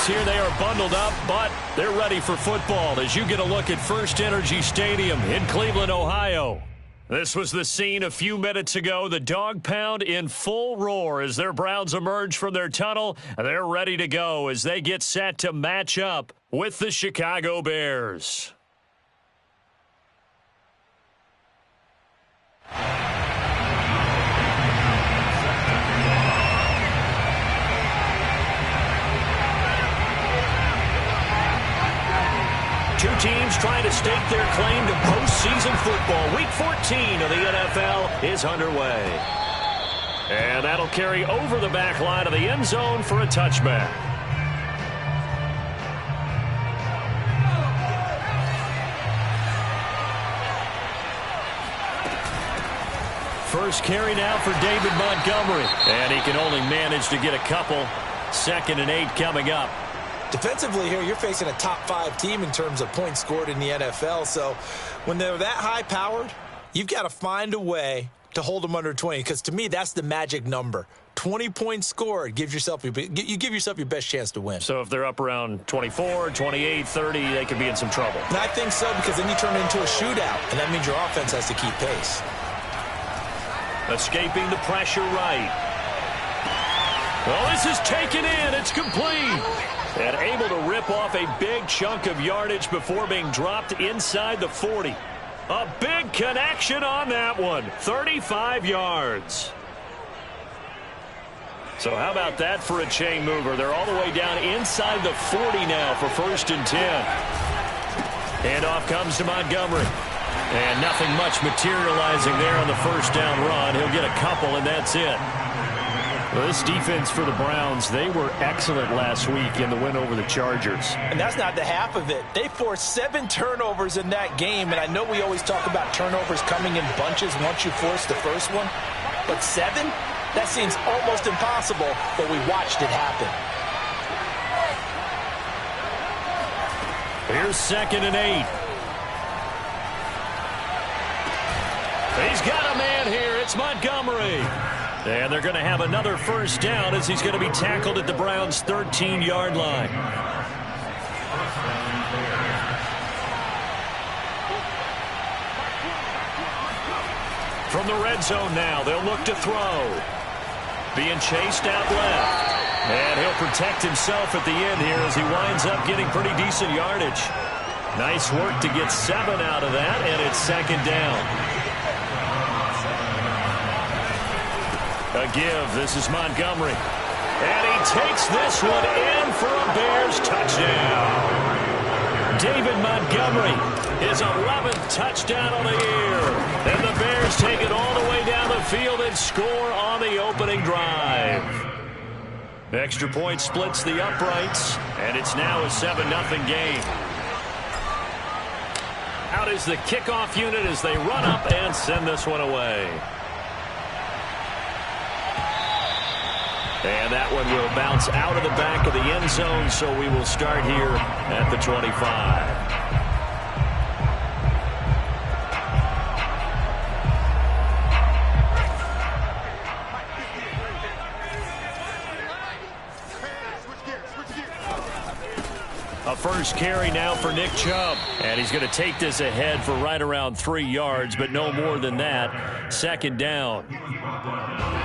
teammates here. They are bundled up, but they're ready for football as you get a look at First Energy Stadium in Cleveland, Ohio. This was the scene a few minutes ago. The Dog Pound in full roar as their Browns emerge from their tunnel. They're ready to go as they get set to match up with the Chicago Bears. Two teams trying to stake their claim to postseason football. Week 14 of the NFL is underway. And that'll carry over the back line of the end zone for a touchback. First carry now for David Montgomery. And he can only manage to get a couple. 2nd and 8 coming up. Defensively here, you're facing a top-5 team in terms of points scored in the NFL. So when they're that high-powered, you've got to find a way to hold them under 20. Because to me, that's the magic number. 20 points scored gives yourself you give yourself your best chance to win. So if they're up around 24, 28, 30, they could be in some trouble. And I think so, because then you turn it into a shootout, and that means your offense has to keep pace. Escaping the pressure right. Well, this is taken in. It's complete. And able to rip off a big chunk of yardage before being dropped inside the 40. A big connection on that one. 35 yards. So how about that for a chain mover? They're all the way down inside the 40 now for 1st and 10. Handoff comes to Montgomery. And nothing much materializing there on the first down run. He'll get a couple, and that's it. Well, this defense for the Browns, they were excellent last week in the win over the Chargers. And that's not the half of it. They forced 7 turnovers in that game, and I know we always talk about turnovers coming in bunches once you force the first one. But 7? That seems almost impossible, but we watched it happen. Here's 2nd and 8. He's got a man here. It's Montgomery. And they're going to have another first down as he's going to be tackled at the Browns' 13-yard line. From the red zone now, they'll look to throw. Being chased out left. And he'll protect himself at the end here as he winds up getting pretty decent yardage. Nice work to get 7 out of that, and it's 2nd down. A give. This is Montgomery. And he takes this one in for a Bears touchdown. David Montgomery, his 11th touchdown of the year. And the Bears take it all the way down the field and score on the opening drive. Extra point splits the uprights, and it's now a 7-0 game. Out is the kickoff unit as they run up and send this one away. And that one will bounce out of the back of the end zone, so we will start here at the 25. A first carry now for Nick Chubb. And he's going to take this ahead for right around 3 yards, but no more than that. 2nd down.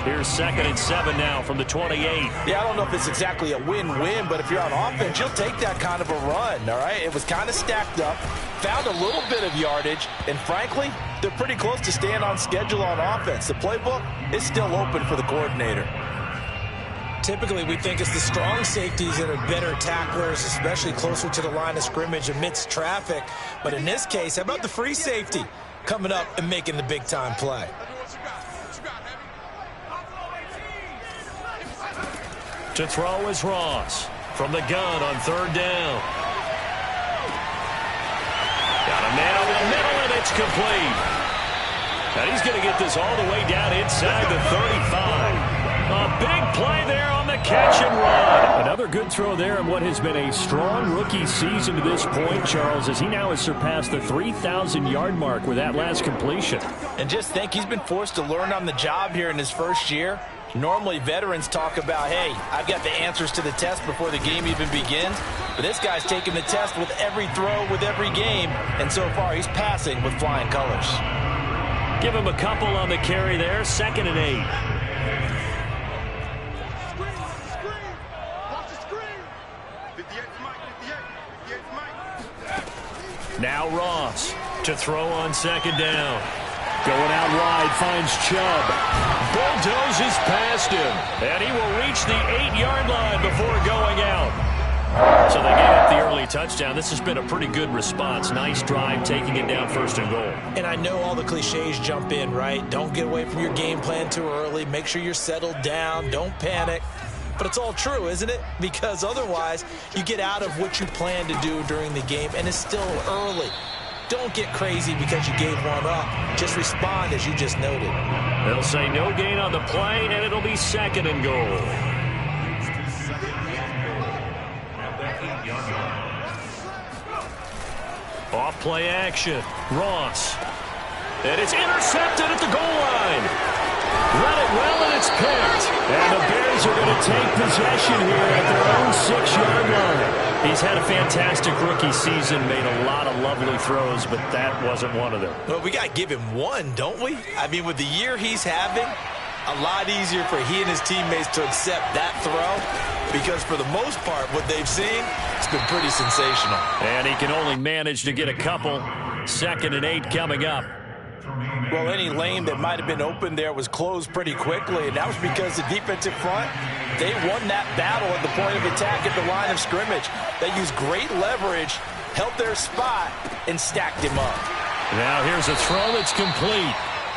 Here's 2nd and 7 now from the 28. Yeah, I don't know if it's exactly a win-win, but if you're on offense, you'll take that kind of a run, all right? It was kind of stacked up, found a little bit of yardage, and frankly, they're pretty close to staying on schedule on offense. The playbook is still open for the coordinator. Typically, we think it's the strong safeties that are better tacklers, especially closer to the line of scrimmage amidst traffic. But in this case, how about the free safety coming up and making the big-time play? To throw is Ross from the gun on 3rd down. Got a man over the middle, and it's complete. And he's going to get this all the way down inside the 35. A big play there on the catch and run. Another good throw there in what has been a strong rookie season to this point, Charles, as he now has surpassed the 3,000-yard mark with that last completion. And just think, he's been forced to learn on the job here in his first year. Normally, veterans talk about, hey, I've got the answers to the test before the game even begins. But this guy's taking the test with every throw, with every game. And so far, he's passing with flying colors. Give him a couple on the carry there. 2nd and 8. Now Ross to throw on 2nd down. Going out wide, finds Chubb. Bulldozes past him. And he will reach the 8-yard line before going out. So they gave up the early touchdown. This has been a pretty good response. Nice drive, taking it down 1st and goal. And I know all the cliches jump in, right? Don't get away from your game plan too early. Make sure you're settled down. Don't panic. But it's all true, isn't it? Because otherwise, you get out of what you plan to do during the game, and it's still early. Don't get crazy because you gave one up. Just respond as you just noted. They'll say no gain on the play, and it'll be 2nd and goal. Off play action. Ross. And it's intercepted at the goal line. Run it well, and it's picked. And the Bears are going to take possession here at their own 6-yard line. He's had a fantastic rookie season, made a lot of lovely throws, but that wasn't one of them. Well, we got to give him one, don't we? I mean, with the year he's having, a lot easier for he and his teammates to accept that throw, because for the most part, what they've seen, it's been pretty sensational. And he can only manage to get a couple. 2nd and 8 coming up. Well, any lane that might have been open there was closed pretty quickly, and that was because the defensive front, they won that battle at the point of attack at the line of scrimmage. They used great leverage, held their spot, and stacked him up. Now here's a throw that's complete.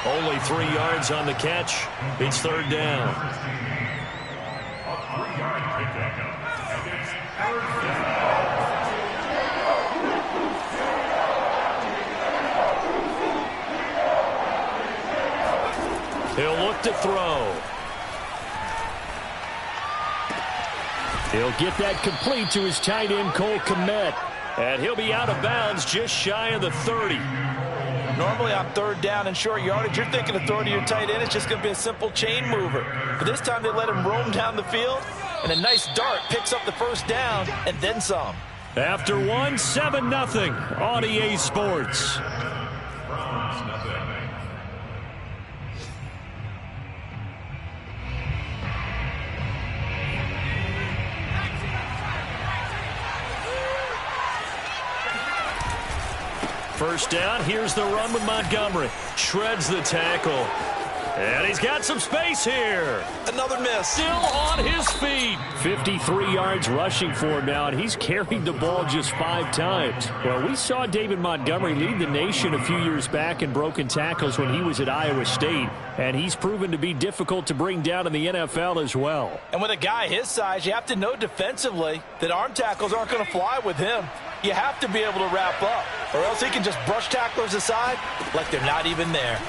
Only 3 yards on the catch. It's 3rd down. He'll look to throw. He'll get that complete to his tight end, Cole Kmet. And he'll be out of bounds just shy of the 30. Normally on 3rd down and short yardage, you're thinking of throwing to your tight end. It's just going to be a simple chain mover. But this time they let him roam down the field, and a nice dart picks up the 1st down and then some. After 7-0 on EA Sports. First down, here's the run with Montgomery. Shreds the tackle. And he's got some space here. Another miss. Still on his feet. 53 yards rushing for him now, and he's carried the ball just 5 times. Well, we saw David Montgomery lead the nation a few years back in broken tackles when he was at Iowa State, and he's proven to be difficult to bring down in the NFL as well. And with a guy his size, you have to know defensively that arm tackles aren't going to fly with him. You have to be able to wrap up, or else he can just brush tacklers aside like they're not even there.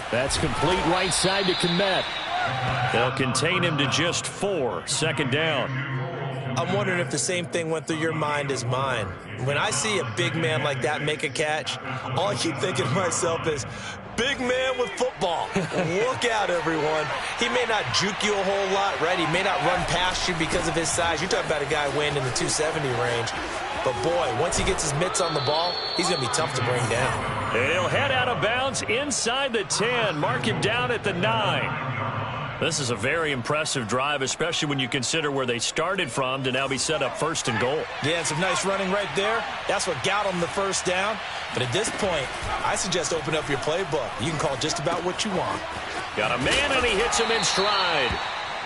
That's complete right side to Kmet. They'll contain him to just 4. 2nd down. I'm wondering if the same thing went through your mind as mine. When I see a big man like that make a catch, all I keep thinking to myself is, big man with football. Look out, everyone. He may not juke you a whole lot, right? He may not run past you because of his size. You're talking about a guy weighing in the 270 range. But, boy, once he gets his mitts on the ball, he's going to be tough to bring down. And he'll head out of bounds inside the 10. Mark him down at the 9. This is a very impressive drive, especially when you consider where they started from to now be set up 1st and goal. Yeah, some nice running right there. That's what got him the 1st down. But at this point, I suggest open up your playbook. You can call just about what you want. Got a man, and he hits him in stride.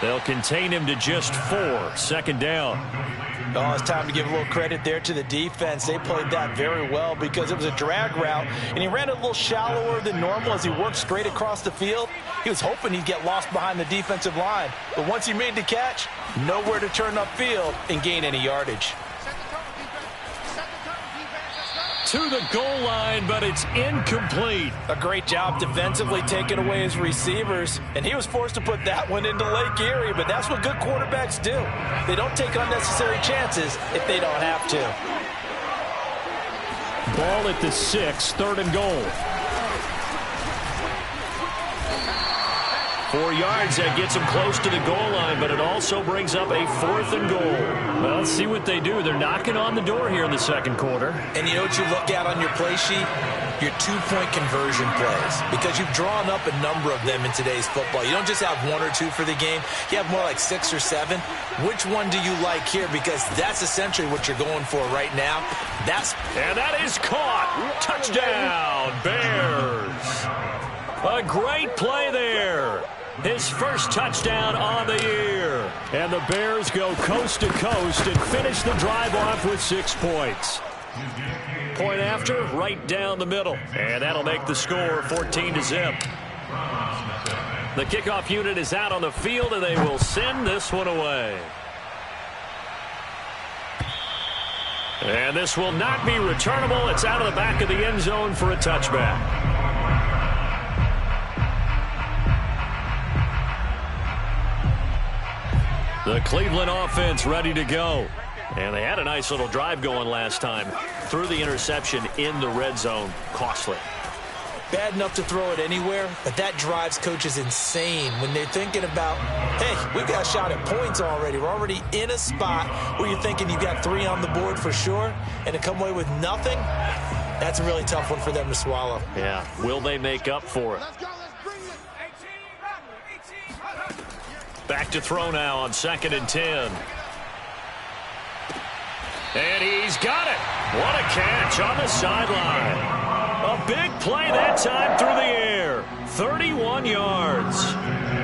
They'll contain him to just 4. 2nd down. Oh, it's time to give a little credit there to the defense. They played that very well because it was a drag route, and he ran a little shallower than normal as he worked straight across the field. He was hoping he'd get lost behind the defensive line, but once he made the catch, nowhere to turn upfield and gain any yardage. to the goal line, but it's incomplete. A great job defensively taking away his receivers, and he was forced to put that one into Lake Erie, but that's what good quarterbacks do. They don't take unnecessary chances if they don't have to. Ball at the 6, 3rd and goal. 4 yards, that gets them close to the goal line, but it also brings up a 4th and goal. Well, let's see what they do. They're knocking on the door here in the second quarter. And you know what you look at on your play sheet? Your 2-point conversion plays, because you've drawn up a number of them in today's football. You don't just have 1 or 2 for the game. You have more like 6 or 7. Which one do you like here? Because that's essentially what you're going for right now. And that is caught. Touchdown, Bears. A great play there. His first touchdown on the year. And the Bears go coast to coast and finish the drive off with 6 points. Point after, right down the middle. And that'll make the score 14-0. The kickoff unit is out on the field, and they will send this one away. And this will not be returnable. It's out of the back of the end zone for a touchback. The Cleveland offense ready to go. And they had a nice little drive going last time. Threw the interception in the red zone. Costly. Bad enough to throw it anywhere, but that drives coaches insane when they're thinking about, hey, we've got a shot at points already. We're already in a spot where you're thinking you've got 3 on the board for sure, and to come away with nothing, that's a really tough one for them to swallow. Yeah, will they make up for it? Back to throw now on 2nd and 10. And he's got it. What a catch on the sideline. A big play that time through the air. 31 yards.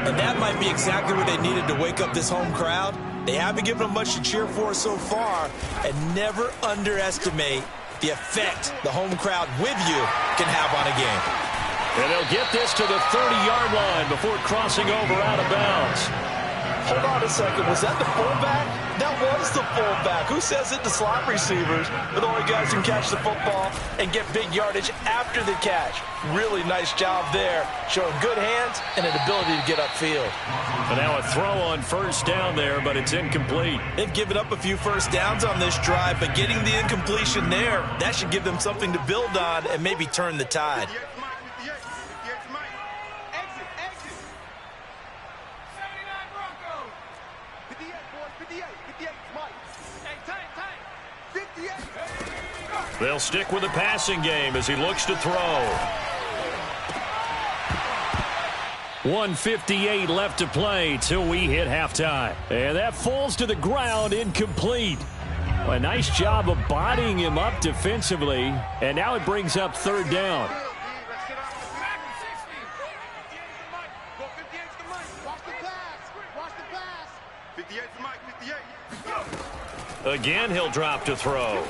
And that might be exactly what they needed to wake up this home crowd. They haven't given them much to cheer for so far. And never underestimate the effect the home crowd with you can have on a game. And they'll get this to the 30-yard line before crossing over out of bounds. Hold on a second. Was that the fullback? That was the fullback. Who says it to slot receivers? They're the only guys who can catch the football and get big yardage after the catch. Really nice job there, showing good hands and an ability to get upfield. And now a throw on 1st down there, but it's incomplete. They've given up a few first downs on this drive, but getting the incompletion there, that should give them something to build on and maybe turn the tide. They'll stick with the passing game as he looks to throw. 1:58 left to play till we hit halftime. And that falls to the ground, incomplete. A nice job of bodying him up defensively. And now it brings up 3rd down. Again, he'll drop to throw.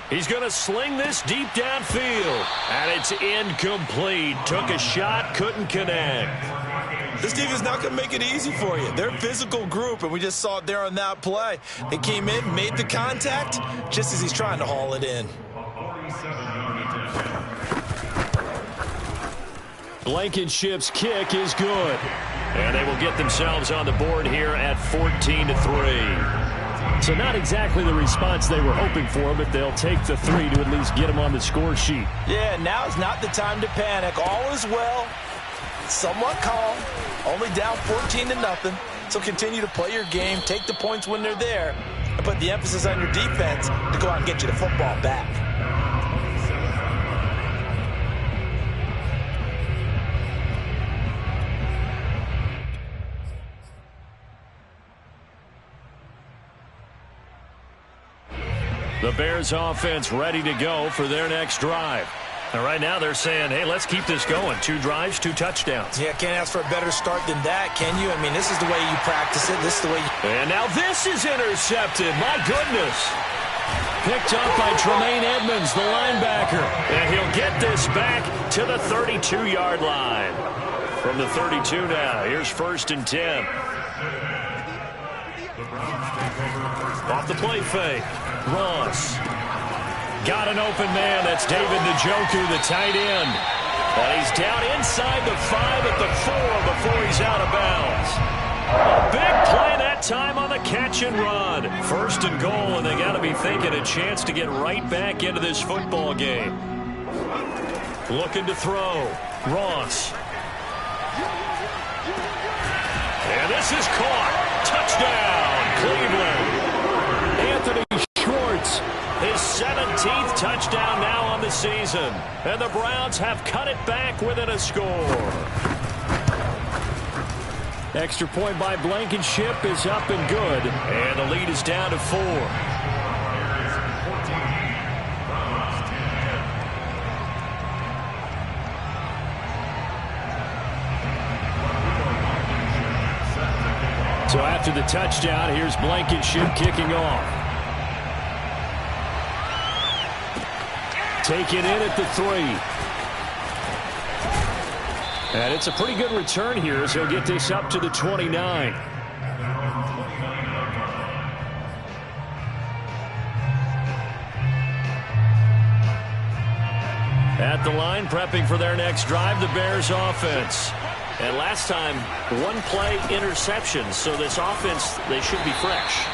He's going to sling this deep downfield. And it's incomplete. Took a shot, couldn't connect. This defense is not going to make it easy for you. They're a physical group, and we just saw it there on that play. They came in, made the contact, just as he's trying to haul it in. Blankenship's kick is good. And they will get themselves on the board here at 14-3. So not exactly the response they were hoping for, but they'll take the 3 to at least get them on the score sheet. Yeah, now is not the time to panic. All is well, somewhat calm, only down 14-0. So continue to play your game, take the points when they're there, and put the emphasis on your defense to go out and get you the football back. The Bears offense ready to go for their next drive. And right now they're saying, hey, let's keep this going. 2 drives, 2 touchdowns. Yeah, can't ask for a better start than that, can you? I mean, this is the way you practice it. This is the way you... And now this is intercepted. My goodness. Picked up by Tremaine Edmonds, the linebacker. And he'll get this back to the 32-yard line. From the 32 now, here's 1st and 10. Off the play fake. Ross. Got an open man. That's David Njoku, the tight end. And he's down inside the 5 at the 4 before he's out of bounds. A big play that time on the catch and run. 1st and goal, and they got to be thinking a chance to get right back into this football game. Looking to throw. Ross. And this is caught. Touchdown, Cleveland. Anthony Schwartz, his 17th touchdown now on the season. And the Browns have cut it back within a score. Extra point by Blankenship is up and good. And the lead is down to 4. So after the touchdown, here's Blankenship kicking off. Taken in at the 3. And it's a pretty good return here as he'll get this up to the 29. At the line, prepping for their next drive, the Bears offense. And last time, 1-play interception. So this offense, they should be fresh.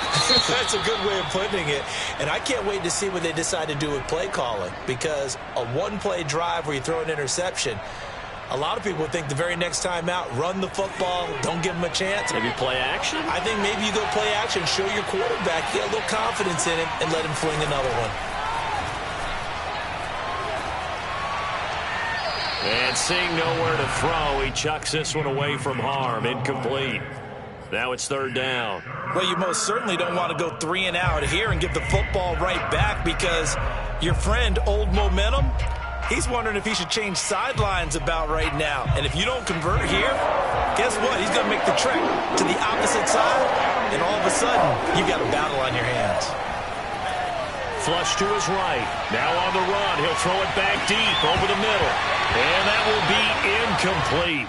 That's a good way of putting it. And I can't wait to see what they decide to do with play calling. Because a 1-play drive where you throw an interception, a lot of people think the very next time out, run the football, don't give them a chance. Maybe play action? I think maybe you go play action, show your quarterback, get a little confidence in him, and let him fling another one. And seeing nowhere to throw, he chucks this one away from harm. Incomplete. Now it's 3rd down. Well, you most certainly don't want to go 3 and out here and give the football right back because your friend, Old Momentum, he's wondering if he should change sidelines about right now. And if you don't convert here, guess what? He's going to make the trek to the opposite side, and all of a sudden, you've got a battle on your hands. Flush to his right. Now on the run. He'll throw it back deep over the middle. And that will be incomplete.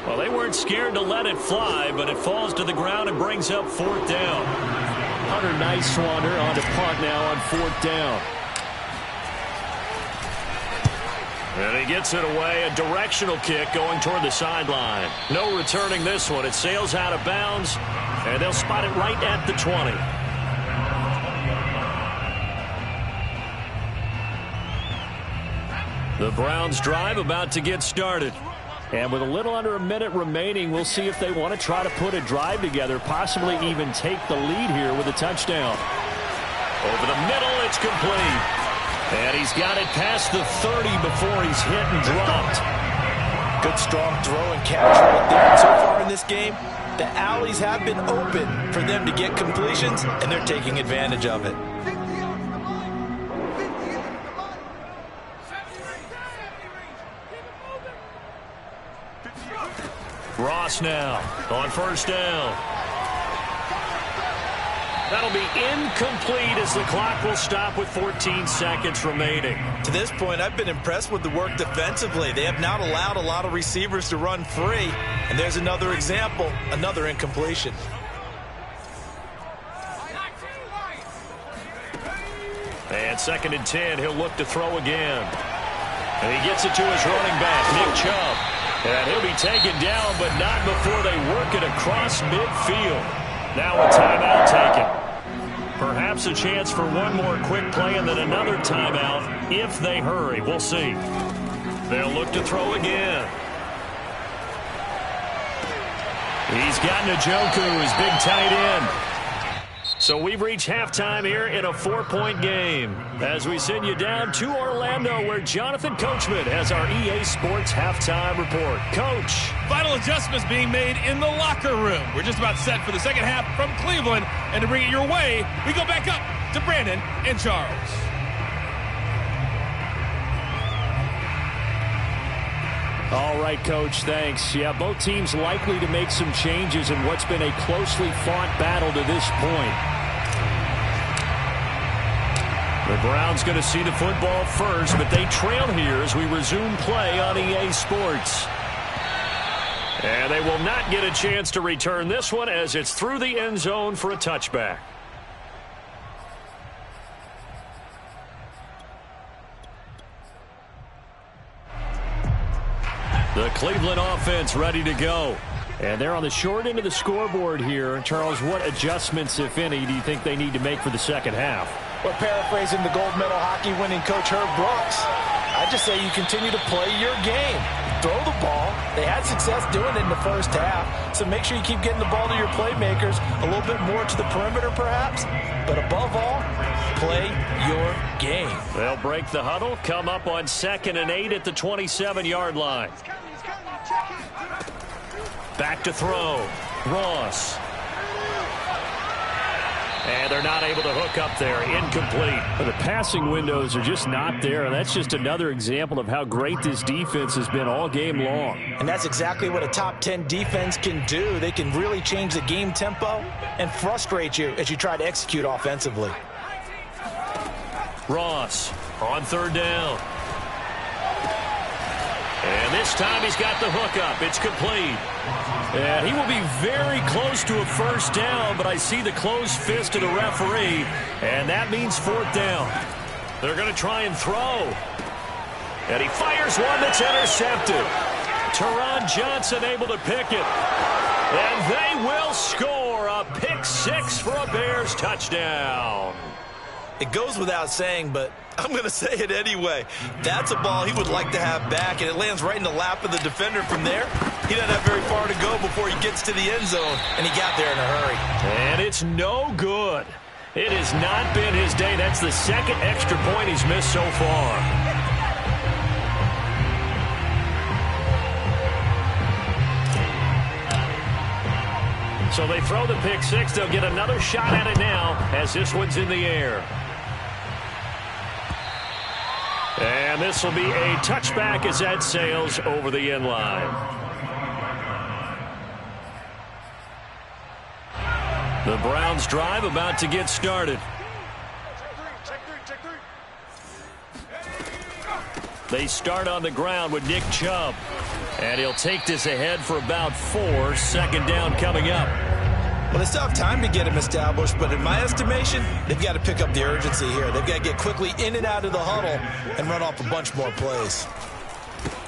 Well, they weren't scared to let it fly, but it falls to the ground and brings up 4th down. Hunter Nicewander on to punt now on 4th down. And he gets it away. A directional kick going toward the sideline. No returning this one. It sails out of bounds, and they'll spot it right at the 20. The Browns drive about to get started. And with a little under a minute remaining, we'll see if they want to try to put a drive together, possibly even take the lead here with a touchdown. Over the middle, it's complete. And he's got it past the 30 before he's hit and dropped. Good strong throw and catch right there. And so far in this game, the alleys have been open for them to get completions, and they're taking advantage of it. Ross now on 1st down. That'll be incomplete as the clock will stop with 14 seconds remaining. To this point, I've been impressed with the work defensively. They have not allowed a lot of receivers to run free. And there's another example, another incompletion. And 2nd and 10, he'll look to throw again. And he gets it to his running back, Nick Chubb. And he'll be taken down, but not before they work it across midfield. Now a timeout taken. Perhaps a chance for one more quick play and then another timeout if they hurry. We'll see. They'll look to throw again. He's got Njoku, his big tight end. So we've reached halftime here in a 4-point game as we send you down to Orlando where Jonathan Coachman has our EA Sports halftime report. Coach. Final adjustments being made in the locker room. We're just about set for the second half from Cleveland. And to bring it your way, we go back up to Brandon and Charles. All right, Coach, thanks. Yeah, both teams likely to make some changes in what's been a closely fought battle to this point. The Browns going to see the football first, but they trail here as we resume play on EA Sports. And they will not get a chance to return this one as it's through the end zone for a touchback. The Cleveland offense ready to go. And they're on the short end of the scoreboard here. Charles, what adjustments, if any, do you think they need to make for the second half? Well, paraphrasing the gold medal hockey winning coach Herb Brooks, I just say you continue to play your game. Throw the ball. They had success doing it in the first half, so make sure you keep getting the ball to your playmakers, a little bit more to the perimeter perhaps, but above all, play your game. They'll break the huddle, come up on 2nd and 8 at the 27-yard line. Back to throw. Ross. And they're not able to hook up there. Incomplete. But the passing windows are just not there, and that's just another example of how great this defense has been all game long. And that's exactly what a top 10 defense can do. They can really change the game tempo and frustrate you as you try to execute offensively. Ross on 3rd down. And this time he's got the hookup. It's complete. And he will be very close to a first down, but I see the closed fist of the referee, and that means 4th down. They're going to try and throw. And he fires one that's intercepted. Teron Johnson able to pick it. And they will score a pick 6 for a Bears touchdown. It goes without saying, but I'm going to say it anyway. That's a ball he would like to have back, and it lands right in the lap of the defender from there. He doesn't have very far to go before he gets to the end zone, and he got there in a hurry. And it's no good. It has not been his day. That's the 2nd extra point he's missed so far. So they throw the pick 6. They'll get another shot at it now as this one's in the air. And this will be a touchback as that sails over the end line. The Browns drive about to get started. They start on the ground with Nick Chubb. And he'll take this ahead for about 4. 2nd down coming up. Well, they still have time to get him established, but in my estimation, they've got to pick up the urgency here. They've got to get quickly in and out of the huddle and run off a bunch more plays.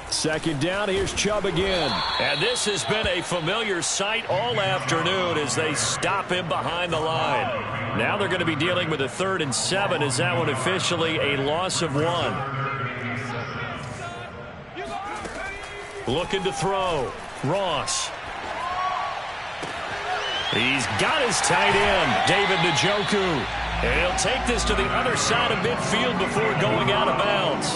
2nd down, here's Chubb again. And this has been a familiar sight all afternoon as they stop him behind the line. Now they're going to be dealing with a 3rd and 7 as that one officially a loss of 1. Looking to throw. Ross. He's got his tight end, David Njoku. And he'll take this to the other side of midfield before going out of bounds.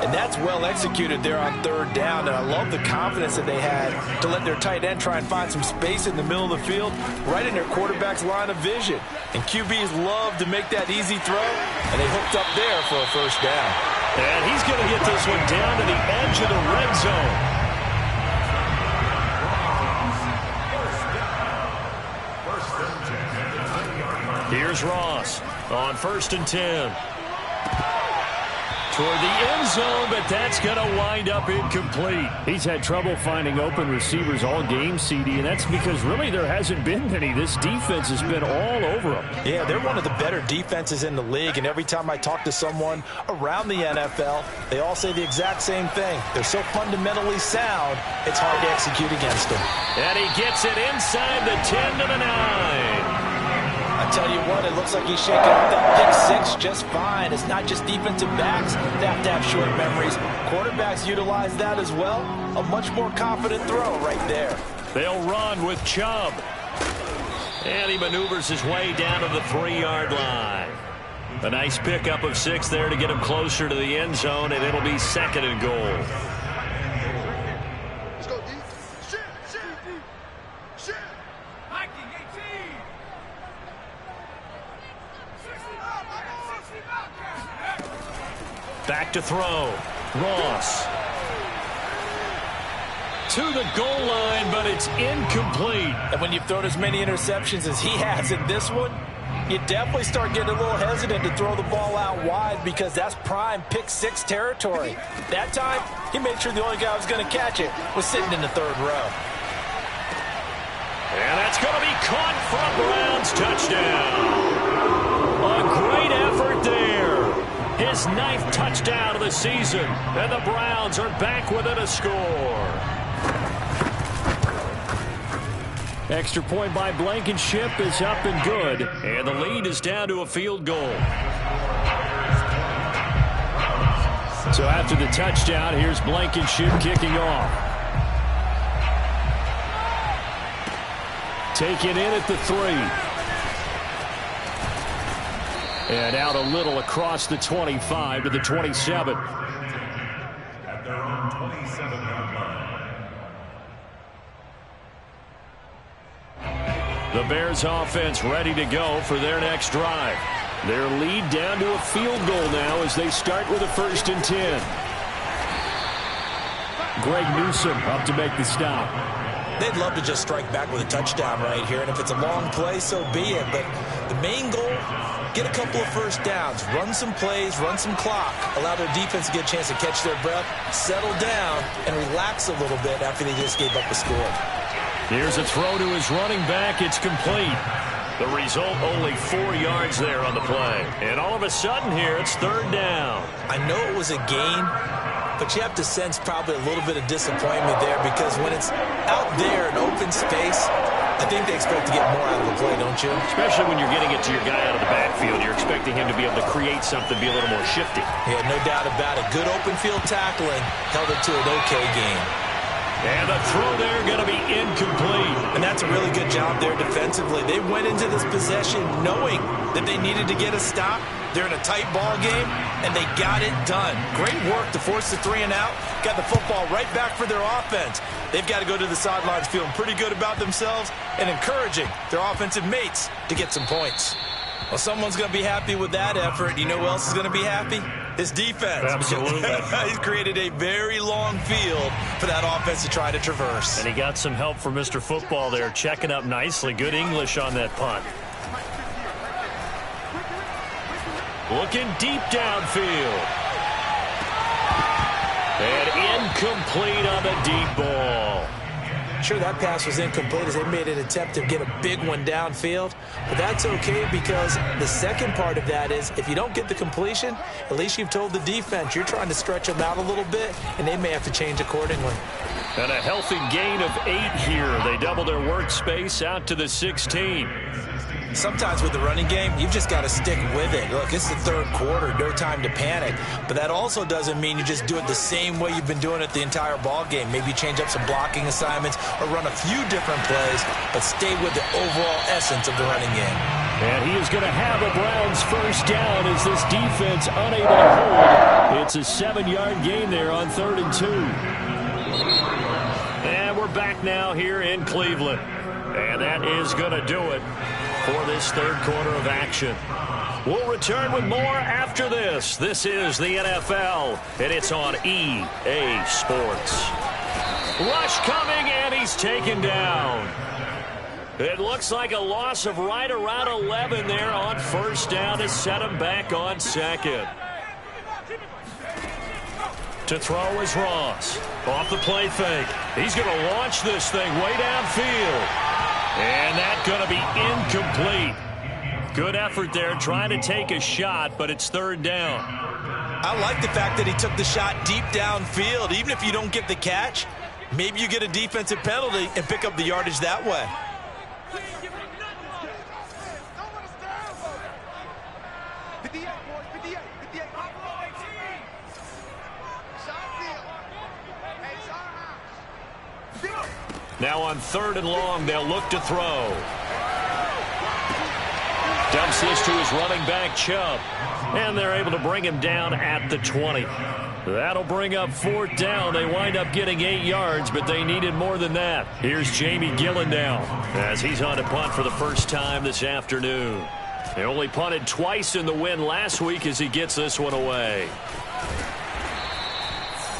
And that's well executed there on 3rd down, and I love the confidence that they had to let their tight end try and find some space in the middle of the field, right in their quarterback's line of vision. And QBs love to make that easy throw, and they hooked up there for a first down. And he's going to get this one down to the edge of the red zone. Here's Ross on 1st and 10. Toward the end zone, but that's going to wind up incomplete. He's had trouble finding open receivers all game, CD, and that's because really there hasn't been any. This defense has been all over them. Yeah, they're one of the better defenses in the league, and every time I talk to someone around the NFL, they all say the exact same thing. They're so fundamentally sound, it's hard to execute against them. And he gets it inside the 10 to the 9. I tell you what, it looks like he's shaking up that pick 6 just fine. It's not just defensive backs that have to have short memories. Quarterbacks utilize that as well. A much more confident throw right there. They'll run with Chubb. And he maneuvers his way down to the 3-yard line. A nice pickup of 6 there to get him closer to the end zone, and it'll be 2nd and goal. Back to throw. Ross. To the goal line, but it's incomplete. And when you've thrown as many interceptions as he has in this one, you definitely start getting a little hesitant to throw the ball out wide because that's prime pick 6 territory. That time, he made sure the only guy who was going to catch it was sitting in the 3rd row. And that's going to be caught for a Browns touchdown. A great effort there. his 9th touchdown of the season. And the Browns are back within a score. Extra point by Blankenship is up and good. And the lead is down to a field goal. So after the touchdown, here's Blankenship kicking off. Taken in at the 3. And out a little across the 25 to the 27. At their own 27-yard line. The Bears offense ready to go for their next drive. Their lead down to a field goal now as they start with a 1st and 10. Greg Newsome up to make the stop. They'd love to just strike back with a touchdown right here, and if it's a long play, so be it. But the main goal, get a couple of first downs, run some plays, run some clock, allow their defense to get a chance to catch their breath, settle down, and relax a little bit after they just gave up a score. Here's a throw to his running back. It's complete. The result, only 4 yards there on the play. And all of a sudden here, it's 3rd down. I know it was a gain, but you have to sense probably a little bit of disappointment there because when it's out there in open space, I think they expect to get more out of the play, don't you? Especially when you're getting it to your guy out of the backfield. You're expecting him to be able to create something, be a little more shifty. Yeah, no doubt about it. Good open field tackling held it to an okay game. And the throw there going to be incomplete. And that's a really good job there defensively. They went into this possession knowing that they needed to get a stop. They're in a tight ball game, and they got it done. Great work to force the 3 and out. Got the football right back for their offense. They've got to go to the sidelines feeling pretty good about themselves and encouraging their offensive mates to get some points. Well, someone's going to be happy with that effort. You know who else is going to be happy? His defense. Absolutely. He's created a very long field for that offense to try to traverse. And he got some help from Mr. Football there, checking up nicely. Good English on that punt. Looking deep downfield. And incomplete on the deep ball. Sure, that pass was incomplete as they made an attempt to get a big one downfield. But that's okay because the second part of that is if you don't get the completion, at least you've told the defense you're trying to stretch them out a little bit, and they may have to change accordingly. And a healthy gain of 8 here. They double their workspace out to the 16. Sometimes with the running game, you've just got to stick with it. Look, it's the 3rd quarter, no time to panic. But that also doesn't mean you just do it the same way you've been doing it the entire ball game. Maybe change up some blocking assignments or run a few different plays, but stay with the overall essence of the running game. And he is going to have a Browns 1st down as this defense unable to hold. It's a 7-yard gain there on 3rd and 2. And we're back now here in Cleveland. And that is going to do it for this 3rd quarter of action. We'll return with more after this. This is the NFL, and it's on EA Sports. Rush coming, and he's taken down. It looks like a loss of right around 11 there on 1st down to set him back on 2nd. To throw is Ross. Off the play fake. He's going to launch this thing way downfield. And that's going to be incomplete. Good effort there trying to take a shot, but it's 3rd down. I like the fact that he took the shot deep downfield. Even if you don't get the catch, maybe you get a defensive penalty and pick up the yardage that way. Now on 3rd and long, they'll look to throw. Dumps this to his running back, Chubb. And they're able to bring him down at the 20. That'll bring up 4th down. They wind up getting 8 yards, but they needed more than that. Here's Jamie Gillen now as he's on to punt for the first time this afternoon. They only punted twice in the win last week as he gets this one away.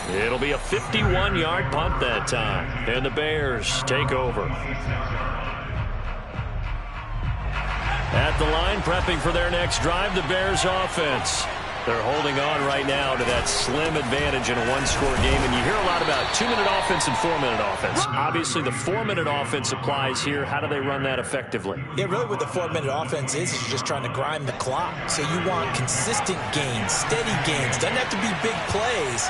It'll be a 51-yard punt that time. And the Bears take over. At the line, prepping for their next drive, the Bears offense. They're holding on right now to that slim advantage in a one-score game, and you hear a lot about 2-minute offense and 4-minute offense. Obviously, the 4-minute offense applies here. How do they run that effectively? Yeah, really what the 4-minute offense is you're just trying to grind the clock. So you want consistent gains, steady gains. Doesn't have to be big plays,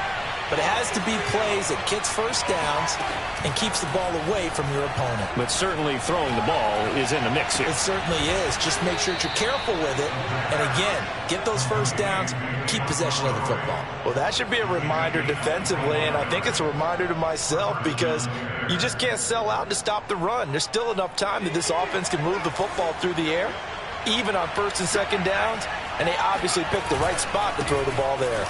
but it has to be plays that gets first downs and keeps the ball away from your opponent. But certainly throwing the ball is in the mix here. It certainly is. Just make sure that you're careful with it. And again, get those first downs, keep possession of the football. Well, that should be a reminder defensively, and I think it's a reminder to myself because you just can't sell out to stop the run. There's still enough time that this offense can move the football through the air, even on first and second downs, and they obviously picked the right spot to throw the ball there.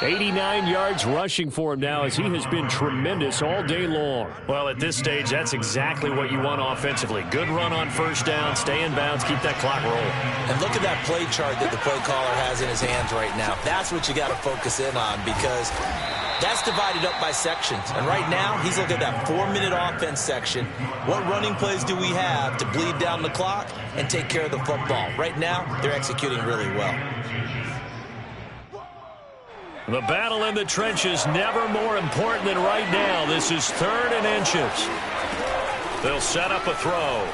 89 yards rushing for him now as he has been tremendous all day long. Well, at this stage, that's exactly what you want offensively. Good run on first down, stay in bounds, keep that clock rolling. And look at that play chart that the play caller has in his hands right now. That's what you got to focus in on because that's divided up by sections. And right now, he's looking at that 4-minute offense section. What running plays do we have to bleed down the clock and take care of the football? Right now, they're executing really well. The battle in the trenches never more important than right now. This is 3rd and inches. They'll set up a throw.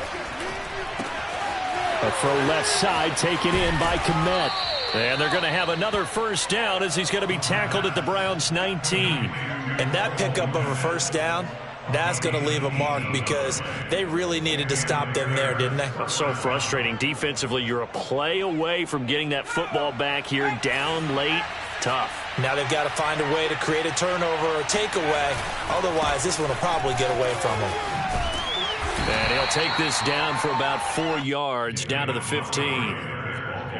A throw left side taken in by Kmet. And they're going to have another first down as he's going to be tackled at the Browns' 19. And that pickup of a first down, that's going to leave a mark because they really needed to stop them there, didn't they? So frustrating. Defensively, you're a play away from getting that football back here down late. Tough. Now they've got to find a way to create a turnover or takeaway. Otherwise, this one will probably get away from them. And he'll take this down for about 4 yards, down to the 15.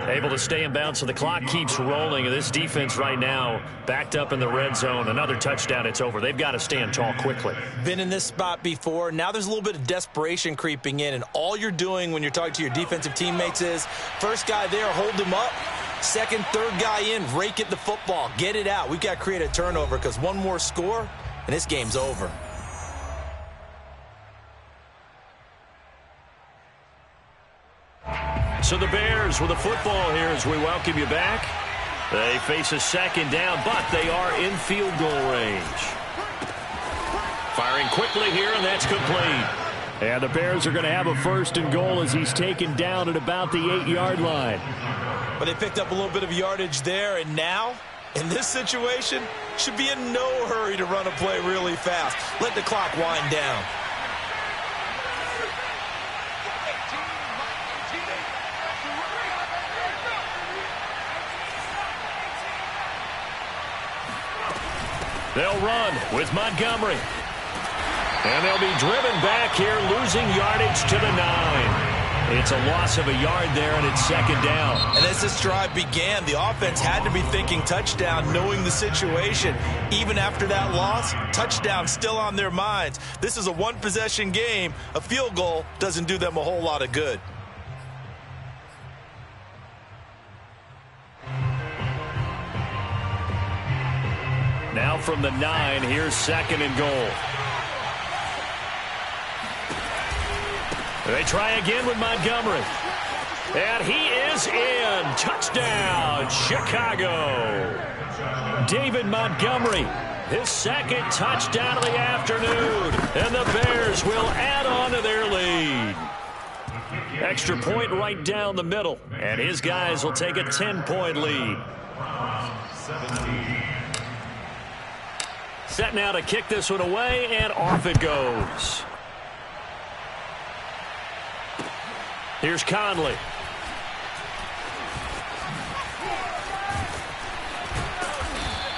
Able to stay in bounds, so the clock keeps rolling. And this defense right now backed up in the red zone. Another touchdown, it's over. They've got to stand tall quickly. Been in this spot before. Now there's a little bit of desperation creeping in. And all you're doing when you're talking to your defensive teammates is, first guy there, hold him up. Second, third guy in, rake at the football. Get it out. We've got to create a turnover because one more score, and this game's over. So the Bears with a football here as we welcome you back. They face a second down, but they are in field goal range. Firing quickly here, and that's complete. And the Bears are going to have a 1st and goal as he's taken down at about the 8-yard line. But they picked up a little bit of yardage there, and now, in this situation, should be in no hurry to run a play really fast. Let the clock wind down. They'll run with Montgomery. And they'll be driven back here, losing yardage to the 9. It's a loss of a yard there, and it's second down. And as this drive began, the offense had to be thinking touchdown, knowing the situation. Even after that loss, touchdown still on their minds. This is a one-possession game. A field goal doesn't do them a whole lot of good. Now from the 9, here's 2nd and goal. They try again with Montgomery. And he is in. Touchdown, Chicago. David Montgomery, his 2nd touchdown of the afternoon. And the Bears will add on to their lead. Extra point right down the middle. And his guys will take a 10-point lead. Set now to kick this one away, and off it goes. Here's Conley.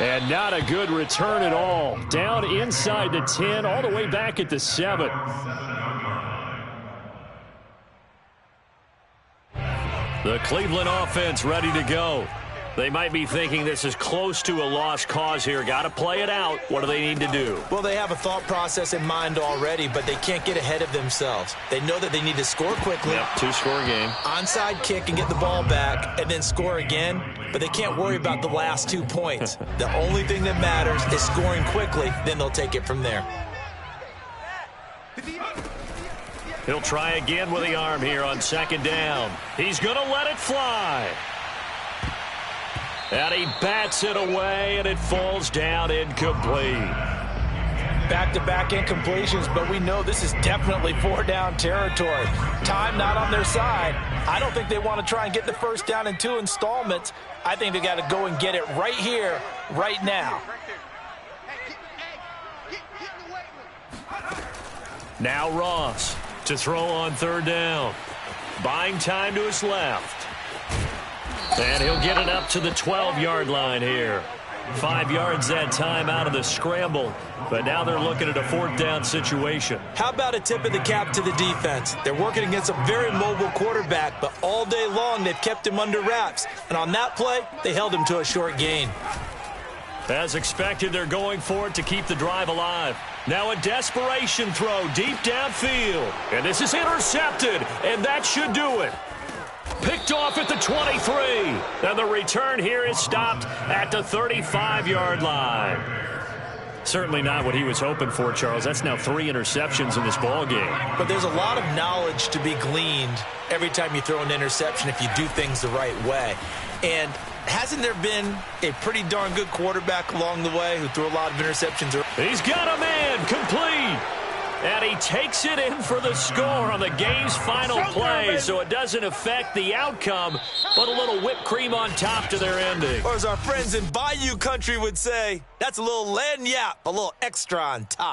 And not a good return at all. Down inside the 10, all the way back at the 7. The Cleveland offense ready to go. They might be thinking this is close to a lost cause here. Got to play it out. What do they need to do? Well, they have a thought process in mind already, but they can't get ahead of themselves. They know that they need to score quickly. Yep, 2-score game. Onside kick and get the ball back and then score again, but they can't worry about the last 2 points. The only thing that matters is scoring quickly, then they'll take it from there. He'll try again with the arm here on second down. He's going to let it fly. And he bats it away, and it falls down incomplete. Back-to-back incompletions, but we know this is definitely 4-down territory. Time not on their side. I don't think they want to try and get the first down in 2 installments. I think they got to go and get it right here, right now. Now Ross to throw on third down. Buying time to his left. And he'll get it up to the 12-yard line here. 5 yards that time out of the scramble. But now they're looking at a 4th down situation. How about a tip of the cap to the defense? They're working against a very mobile quarterback, but all day long they've kept him under wraps. And on that play, they held him to a short gain. As expected, they're going for it to keep the drive alive. Now a desperation throw deep downfield. And this is intercepted, and that should do it. Picked off at the 23. And the return here is stopped at the 35-yard line. Certainly not what he was hoping for, Charles. That's now 3 interceptions in this ball game. But there's a lot of knowledge to be gleaned every time you throw an interception if you do things the right way. And hasn't there been a pretty darn good quarterback along the way who threw a lot of interceptions? He's got a man complete. And he takes it in for the score on the game's final play, so it doesn't affect the outcome, but a little whipped cream on top to their ending. Or as our friends in Bayou Country would say, that's a little lagniappe, a little extra on top.